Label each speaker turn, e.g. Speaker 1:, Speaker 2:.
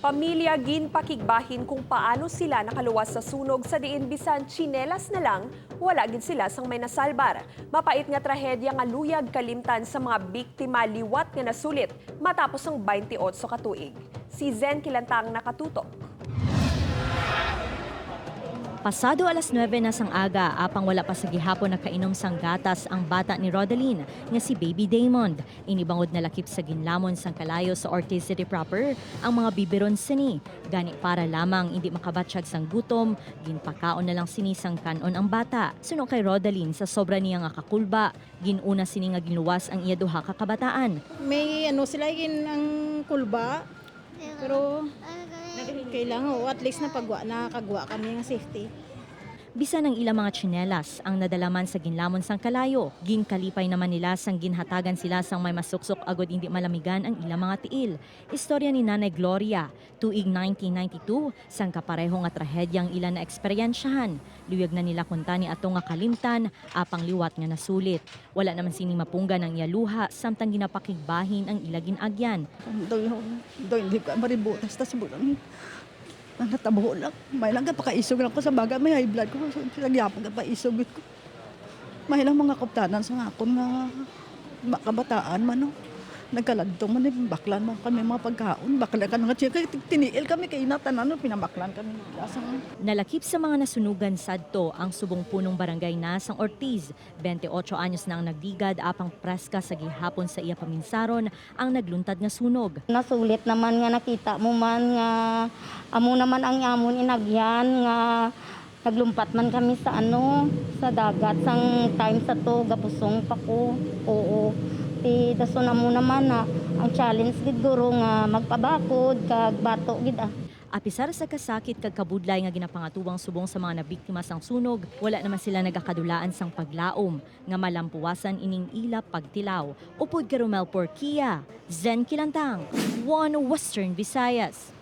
Speaker 1: Pamilya ginpakigbahin kung paano sila nakaluwas sa sunog sa diin bisan tsinelas na lang, wala gid sila sang may nasalbar. Mapait nga trahedya nga luyag kalimtan sa mga biktima liwat nga nasulit matapos ang 28 ka tuig. Si Zen Kilantang nakatutok.
Speaker 2: Pasado alas 9 na sang aga, apang wala pa sa gihapon nakainom sang gatas ang bata ni Rodeline nga si Baby Damond. Inibangod na lakip sa ginlamon sang kalayo sa Ortiz City proper ang mga biberon sini. Gani para lamang hindi makabatsyag sang gutom, ginpakaon na lang sini sang kanon ang bata. Suno kay Rodeline sa sobra niya nga kakulba, ginuna sini nga ginluwas ang iya duha ka kabataan.
Speaker 3: May sila ang kulba, pero kailangan at least nakagwa kami ng safety.
Speaker 2: Bisan ang ilang mga tsinelas ang nadalaman sa ginlamon sang kalayo. Ginkalipay naman nila sang ginhatagan sila sang may masuksok agod hindi malamigan ang ilang mga tiil. Istorya ni Nanay Gloria, tuig 1992, sang kapareho nga trahedyang ilan na eksperyensyahan. Luyag na nila kunta ni ato nga kalimtan, apang liwat nga nasulit. Wala naman sining mapunggan ang yaluha, samtang ginapakigbahin ang ilagin agyan.
Speaker 3: Doy, hindi ka maributas, tas bulan. Ang natabo lang. May lang pakaisog lang ko sa baga. May high blood ko. Nagyapag paisog ko. May lang mga kaptanan sa akon nga kabataan man. No? Nagkaladtong man. Baklan man kami mga pagkaon. Baklan ka nga siya. Tiniil kami kay inatan. Pinabaklan kami.
Speaker 2: Nalakip sa mga nasunugan sadto ang subong punong barangay na sang Ortiz. 28 anyos na ang nagdigad apang preska sa gihapon sa iya paminsaron ang nagluntad nga sunog.
Speaker 4: Nasulit naman nga nakita mo man nga amo naman ang amon inagyan nga naglumpat man kami sa sa dagat sang time sa to gapusong pa ko. Oo. Ti daso na mo naman na ang challenge gid guro nga magpabakod kag bato gid
Speaker 2: Apisar sa kasakit kag kabudlay nga ginapangatuwang subong sa mga nabiktima sang sunog, wala naman sila nagakadulaan sang paglaom nga malampuwasan ining ilap pagtilaw. Upod ka Romel Porquia, Zen Kilantang, One Western Visayas.